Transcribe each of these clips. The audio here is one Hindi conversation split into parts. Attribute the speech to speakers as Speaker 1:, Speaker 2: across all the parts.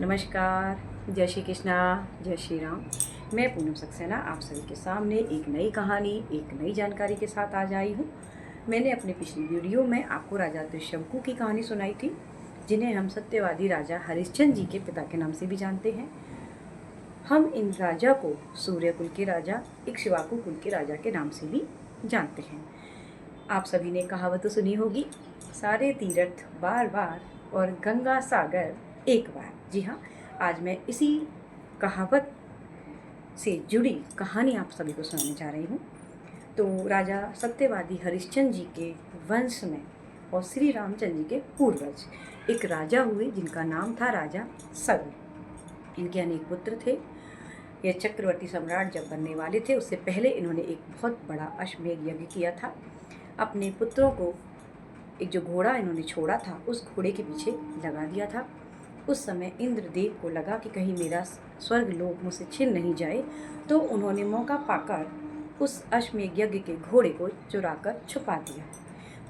Speaker 1: नमस्कार, जय श्री कृष्णा, जय श्री राम। मैं पूनम सक्सेना आप सभी के सामने एक नई कहानी, एक नई जानकारी के साथ आज आई हूँ। मैंने अपनी पिछली वीडियो में आपको राजा त्रिशंकु की कहानी सुनाई थी, जिन्हें हम सत्यवादी राजा हरिश्चंद्र जी के पिता के नाम से भी जानते हैं। हम इन राजा को सूर्यकुल के राजा, इक्ष्वाकु कुल के राजा के नाम से भी जानते हैं। आप सभी ने कहावत तो सुनी होगी, सारे तीर्थ बार बार और गंगा सागर एक बार। जी हाँ, आज मैं इसी कहावत से जुड़ी कहानी आप सभी को सुनाने जा रही हूँ। तो राजा सत्यवादी हरिश्चंद्र जी के वंश में और श्री रामचंद्र जी के पूर्वज एक राजा हुए जिनका नाम था राजा सगर। इनके अनेक पुत्र थे। यह चक्रवर्ती सम्राट जब बनने वाले थे उससे पहले इन्होंने एक बहुत बड़ा अश्वमेध यज्ञ किया था। अपने पुत्रों को एक जो घोड़ा इन्होंने छोड़ा था उस घोड़े के पीछे लगा दिया था। उस समय इंद्रदेव को लगा कि कहीं मेरा स्वर्ग लोक मुझसे छिन नहीं जाए, तो उन्होंने मौका पाकर उस अश्वमेध यज्ञ के घोड़े को चुराकर छुपा दिया।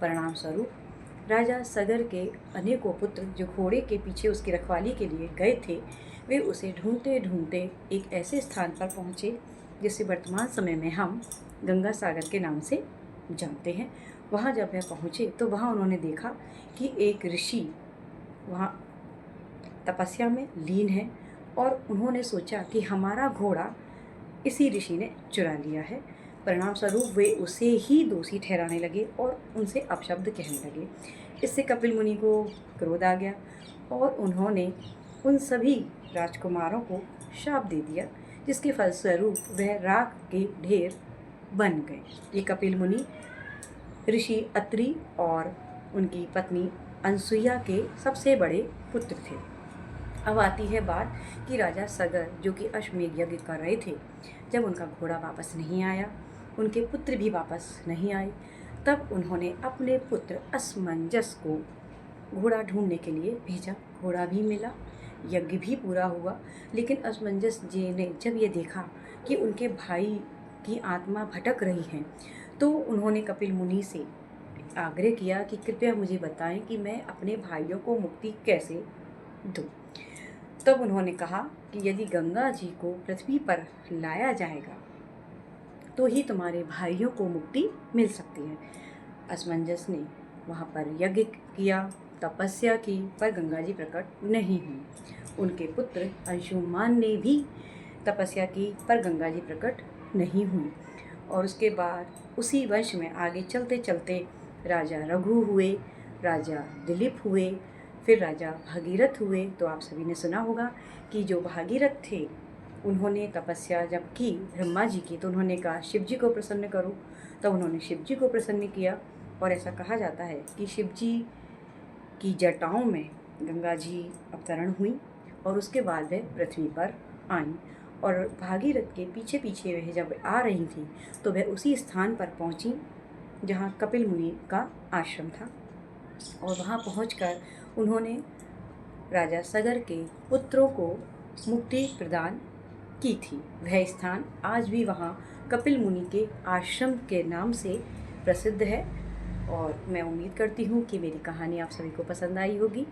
Speaker 1: परिणाम स्वरूप राजा सगर के अनेकों पुत्र जो घोड़े के पीछे उसकी रखवाली के लिए गए थे, वे उसे ढूंढते ढूंढते एक ऐसे स्थान पर पहुँचे जिसे वर्तमान समय में हम गंगा सागर के नाम से जानते हैं। वहाँ जब वह पहुँचे तो वहाँ उन्होंने देखा कि एक ऋषि वहाँ तपस्या में लीन है और उन्होंने सोचा कि हमारा घोड़ा इसी ऋषि ने चुरा लिया है। परिणाम स्वरूप वे उसे ही दोषी ठहराने लगे और उनसे अपशब्द कहने लगे। इससे कपिल मुनि को क्रोध आ गया और उन्होंने उन सभी राजकुमारों को शाप दे दिया, जिसके फलस्वरूप वह राख के ढेर बन गए। ये कपिल मुनि ऋषि अत्रि और उनकी पत्नी अनसुईया के सबसे बड़े पुत्र थे। अब आती है बात कि राजा सगर जो कि अश्वमेध यज्ञ कर रहे थे, जब उनका घोड़ा वापस नहीं आया, उनके पुत्र भी वापस नहीं आए, तब उन्होंने अपने पुत्र असमंजस को घोड़ा ढूंढने के लिए भेजा। घोड़ा भी मिला, यज्ञ भी पूरा हुआ, लेकिन असमंजस जी ने जब ये देखा कि उनके भाई की आत्मा भटक रही है, तो उन्होंने कपिल मुनि से आग्रह किया कि कृपया मुझे बताएं कि मैं अपने भाइयों को मुक्ति कैसे दूं। तब उन्होंने कहा कि यदि गंगा जी को पृथ्वी पर लाया जाएगा तो ही तुम्हारे भाइयों को मुक्ति मिल सकती है। असमंजस ने वहाँ पर यज्ञ किया, तपस्या की, पर गंगा जी प्रकट नहीं हुई। उनके पुत्र अंशुमान ने भी तपस्या की, पर गंगा जी प्रकट नहीं हुई। और उसके बाद उसी वंश में आगे चलते चलते राजा रघु हुए, राजा दिलीप हुए, फिर राजा भागीरथ हुए। तो आप सभी ने सुना होगा कि जो भागीरथ थे उन्होंने तपस्या जब की ब्रह्मा जी की, तो उन्होंने कहा शिव जी को प्रसन्न करो, तो उन्होंने शिव जी को प्रसन्न किया। और ऐसा कहा जाता है कि शिव जी की जटाओं में गंगा जी अवतरण हुई और उसके बाद वह पृथ्वी पर आई। और भागीरथ के पीछे पीछे वह जब आ रही थी तो वह उसी स्थान पर पहुंची जहां कपिल मुनि का आश्रम था। और वहां पहुंचकर उन्होंने राजा सगर के पुत्रों को मुक्ति प्रदान की थी। वह स्थान आज भी वहाँ कपिल मुनि के आश्रम के नाम से प्रसिद्ध है। और मैं उम्मीद करती हूँ कि मेरी कहानी आप सभी को पसंद आई होगी।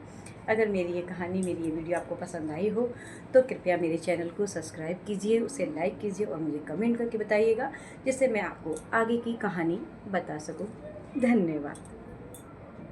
Speaker 1: अगर मेरी ये कहानी, मेरी ये वीडियो आपको पसंद आई हो तो कृपया मेरे चैनल को सब्सक्राइब कीजिए, उसे लाइक कीजिए और मुझे कमेंट करके बताइएगा, जिससे मैं आपको आगे की कहानी बता सकूँ। धन्यवाद।